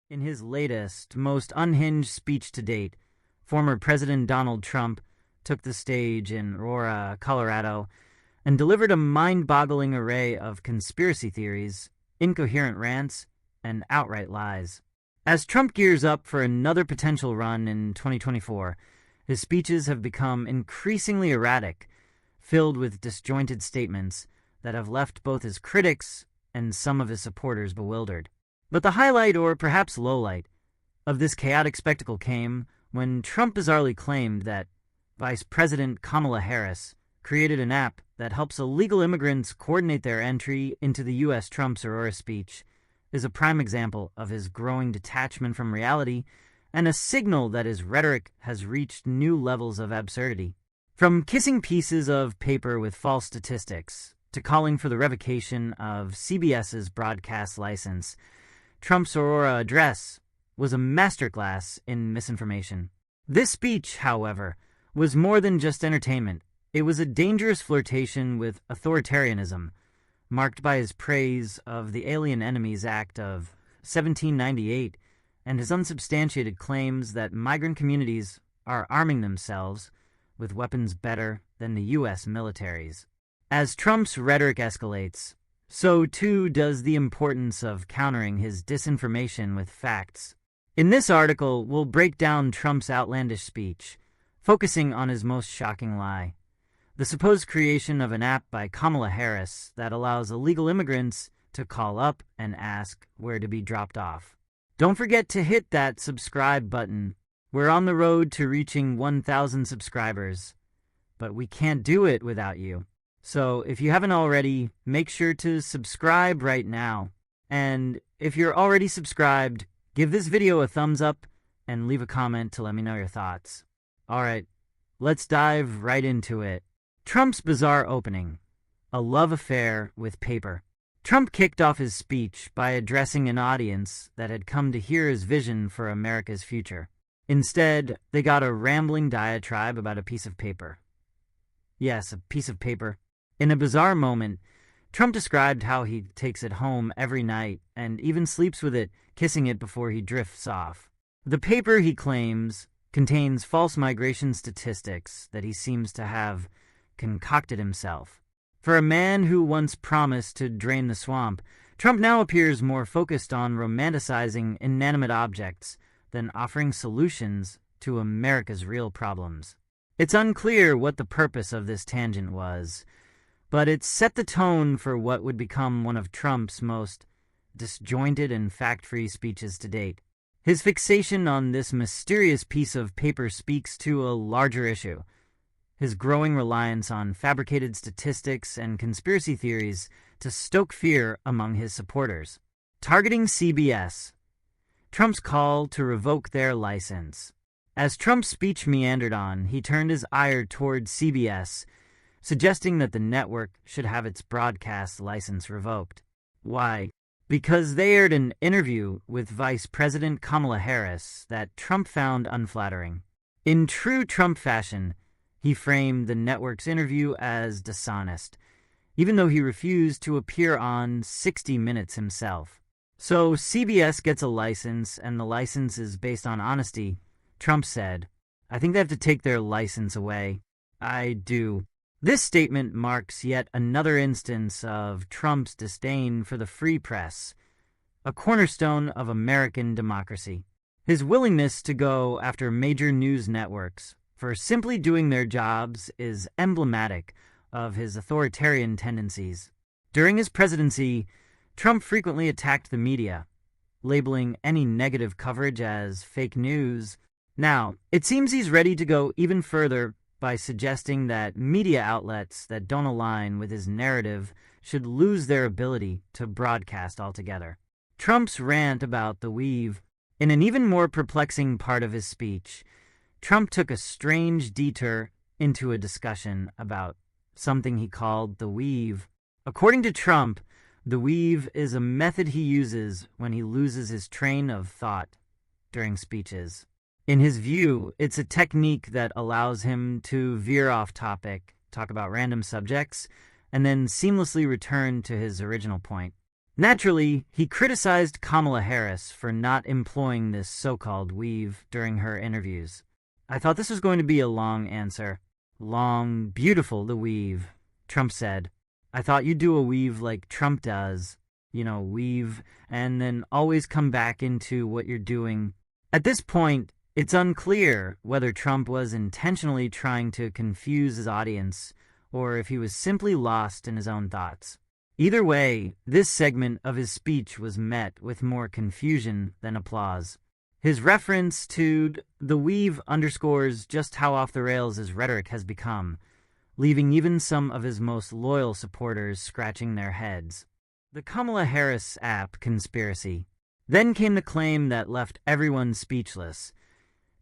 In his latest, most unhinged speech to date, former President Donald Trump took the stage in Aurora, Colorado, and delivered a mind-boggling array of conspiracy theories, incoherent rants, and outright lies. As Trump gears up for another potential run in 2024, his speeches have become increasingly erratic, filled with disjointed statements that have left both his critics and some of his supporters bewildered. But the highlight, or perhaps lowlight, of this chaotic spectacle came when Trump bizarrely claimed that Vice President Kamala Harris created an app that helps illegal immigrants coordinate their entry into the U.S. Trump's Aurora speech is a prime example of his growing detachment from reality and a signal that his rhetoric has reached new levels of absurdity. From kissing pieces of paper with false statistics to calling for the revocation of CBS's broadcast license, Trump's Aurora address was a masterclass in misinformation. This speech, however, was more than just entertainment. It was a dangerous flirtation with authoritarianism, marked by his praise of the Alien Enemies Act of 1798 and his unsubstantiated claims that migrant communities are arming themselves with weapons better than the U.S. militaries. As Trump's rhetoric escalates, so too does the importance of countering his disinformation with facts. In this article, we'll break down Trump's outlandish speech, focusing on his most shocking lie: the supposed creation of an app by Kamala Harris that allows illegal immigrants to call up and ask where to be dropped off. Don't forget to hit that subscribe button. We're on the road to reaching 1,000 subscribers, but we can't do it without you. So if you haven't already, make sure to subscribe right now. And if you're already subscribed, give this video a thumbs up and leave a comment to let me know your thoughts. All right, let's dive right into it. Trump's bizarre opening: a love affair with paper. Trump kicked off his speech by addressing an audience that had come to hear his vision for America's future. Instead, they got a rambling diatribe about a piece of paper. Yes, a piece of paper. In a bizarre moment, Trump described how he takes it home every night and even sleeps with it, kissing it before he drifts off. The paper, he claims, contains false migration statistics that he seems to have concocted himself. For a man who once promised to drain the swamp, Trump now appears more focused on romanticizing inanimate objects than offering solutions to America's real problems. It's unclear what the purpose of this tangent was, but it set the tone for what would become one of Trump's most disjointed and fact-free speeches to date. His fixation on this mysterious piece of paper speaks to a larger issue: his growing reliance on fabricated statistics and conspiracy theories to stoke fear among his supporters. Targeting CBS, Trump's call to revoke their license. As Trump's speech meandered on, he turned his ire toward CBS, suggesting that the network should have its broadcast license revoked. Why? Because they aired an interview with Vice President Kamala Harris that Trump found unflattering. In true Trump fashion, he framed the network's interview as dishonest, even though he refused to appear on 60 Minutes himself. So CBS gets a license, and the license is based on honesty. Trump said, "I think they have to take their license away." I do. This statement marks yet another instance of Trump's disdain for the free press, a cornerstone of American democracy. His willingness to go after major news networks for simply doing their jobs is emblematic of his authoritarian tendencies. During his presidency, Trump frequently attacked the media, labeling any negative coverage as fake news. Now, it seems he's ready to go even further by suggesting that media outlets that don't align with his narrative should lose their ability to broadcast altogether. Trump's rant about the weave. In an even more perplexing part of his speech, Trump took a strange detour into a discussion about something he called the weave. According to Trump, the weave is a method he uses when he loses his train of thought during speeches. In his view, it's a technique that allows him to veer off topic, talk about random subjects, and then seamlessly return to his original point. Naturally, he criticized Kamala Harris for not employing this so-called weave during her interviews. "I thought this was going to be a long answer. Long, beautiful, the weave," Trump said. "I thought you'd do a weave like Trump does. Weave, and then always come back into what you're doing." At this point, it's unclear whether Trump was intentionally trying to confuse his audience or if he was simply lost in his own thoughts. Either way, this segment of his speech was met with more confusion than applause. His reference to the weave underscores just how off the rails his rhetoric has become, leaving even some of his most loyal supporters scratching their heads. The Kamala Harris app conspiracy. Then came the claim that left everyone speechless.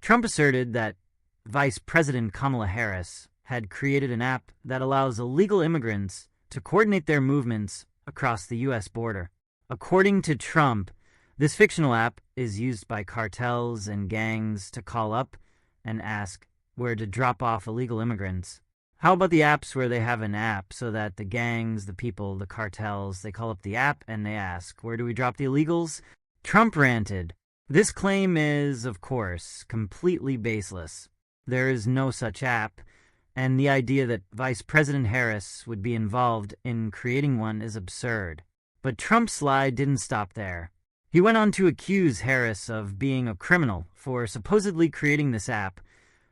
Trump asserted that Vice President Kamala Harris had created an app that allows illegal immigrants to coordinate their movements across the U.S. border. According to Trump, this fictional app is used by cartels and gangs to call up and ask where to drop off illegal immigrants. How about the apps where they have an app so that the gangs, the people, the cartels, they call up the app and they ask, "Where do we drop the illegals?" Trump ranted. This claim is, of course, completely baseless. There is no such app, and the idea that Vice President Harris would be involved in creating one is absurd. But Trump's lie didn't stop there. He went on to accuse Harris of being a criminal for supposedly creating this app,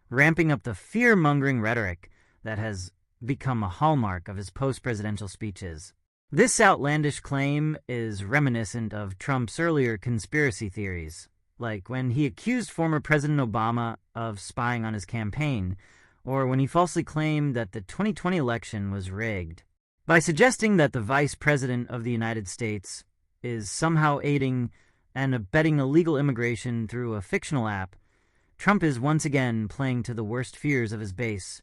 ramping up the fear-mongering rhetoric that has become a hallmark of his post-presidential speeches. This outlandish claim is reminiscent of Trump's earlier conspiracy theories, like when he accused former President Obama of spying on his campaign, or when he falsely claimed that the 2020 election was rigged. By suggesting that the Vice President of the United States is somehow aiding and abetting illegal immigration through a fictional app, Trump is once again playing to the worst fears of his base,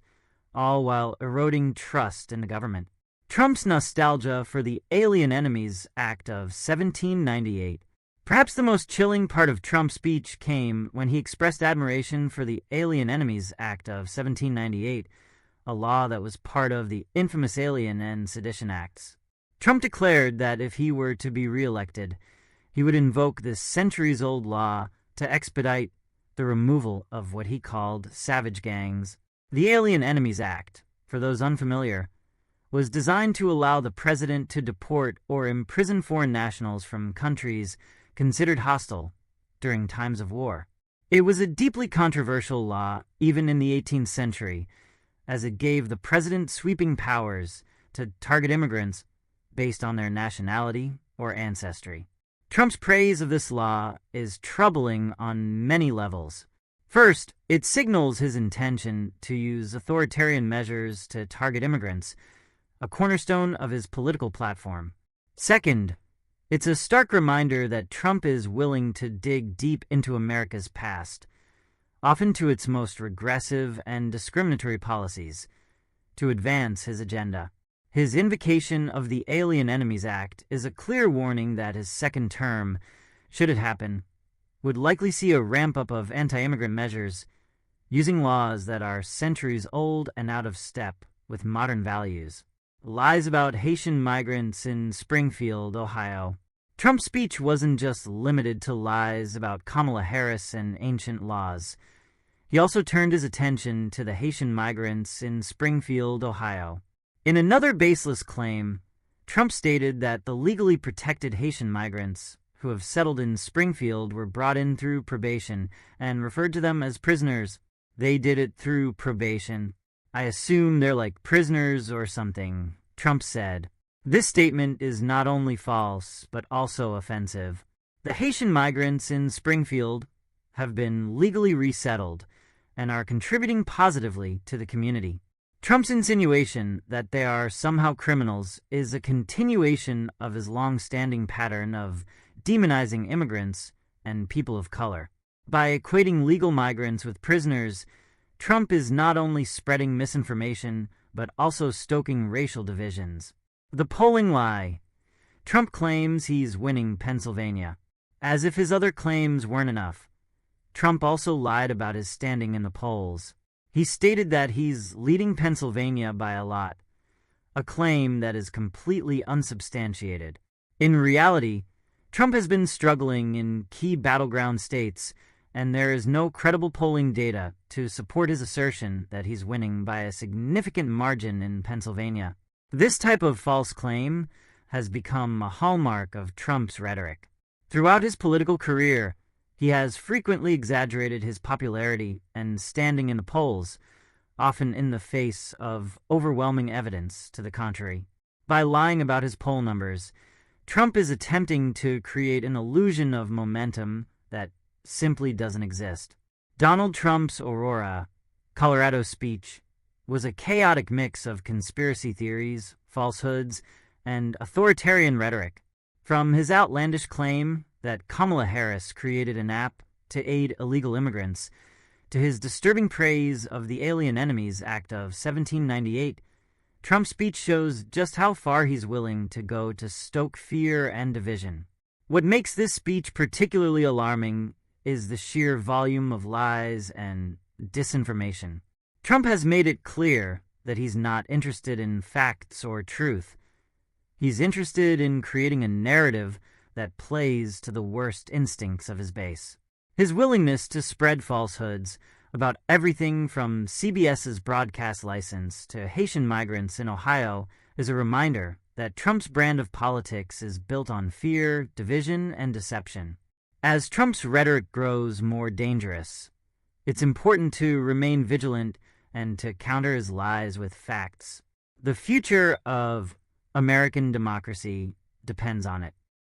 all while eroding trust in the government. Trump's nostalgia for the Alien Enemies Act of 1798. Perhaps the most chilling part of Trump's speech came when he expressed admiration for the Alien Enemies Act of 1798, a law that was part of the infamous Alien and Sedition Acts. Trump declared that if he were to be reelected, he would invoke this centuries-old law to expedite the removal of what he called savage gangs. The Alien Enemies Act, for those unfamiliar, was designed to allow the president to deport or imprison foreign nationals from countries considered hostile during times of war. It was a deeply controversial law even in the 18th century, as it gave the president sweeping powers to target immigrants based on their nationality or ancestry. Trump's praise of this law is troubling on many levels. First, it signals his intention to use authoritarian measures to target immigrants, a cornerstone of his political platform. Second, it's a stark reminder that Trump is willing to dig deep into America's past, often to its most regressive and discriminatory policies, to advance his agenda. His invocation of the Alien Enemies Act is a clear warning that his second term, should it happen, would likely see a ramp-up of anti-immigrant measures, using laws that are centuries old and out of step with modern values. Lies about Haitian migrants in Springfield, Ohio. Trump's speech wasn't just limited to lies about Kamala Harris and ancient laws. He also turned his attention to the Haitian migrants in Springfield, Ohio. In another baseless claim, Trump stated that the legally protected Haitian migrants who have settled in Springfield were brought in through probation and referred to them as prisoners. They did it through probation. "I assume they're like prisoners or something," Trump said. This statement is not only false, but also offensive. The Haitian migrants in Springfield have been legally resettled and are contributing positively to the community. Trump's insinuation that they are somehow criminals is a continuation of his long-standing pattern of demonizing immigrants and people of color. By equating legal migrants with prisoners, Trump is not only spreading misinformation, but also stoking racial divisions. The polling lie. Trump claims he's winning Pennsylvania. As if his other claims weren't enough, Trump also lied about his standing in the polls. He stated that he's leading Pennsylvania by a lot, a claim that is completely unsubstantiated. In reality, Trump has been struggling in key battleground states, and there is no credible polling data to support his assertion that he's winning by a significant margin in Pennsylvania. This type of false claim has become a hallmark of Trump's rhetoric. Throughout his political career, he has frequently exaggerated his popularity and standing in the polls, often in the face of overwhelming evidence to the contrary. By lying about his poll numbers, Trump is attempting to create an illusion of momentum that simply doesn't exist. Donald Trump's Aurora, Colorado speech was a chaotic mix of conspiracy theories, falsehoods, and authoritarian rhetoric. From his outlandish claim that Kamala Harris created an app to aid illegal immigrants, to his disturbing praise of the Alien Enemies Act of 1798, Trump's speech shows just how far he's willing to go to stoke fear and division. What makes this speech particularly alarming is the sheer volume of lies and disinformation. Trump has made it clear that he's not interested in facts or truth. He's interested in creating a narrative that plays to the worst instincts of his base. His willingness to spread falsehoods about everything from CBS's broadcast license to Haitian migrants in Ohio is a reminder that Trump's brand of politics is built on fear, division, and deception. As Trump's rhetoric grows more dangerous, it's important to remain vigilant and to counter his lies with facts. The future of American democracy depends on it.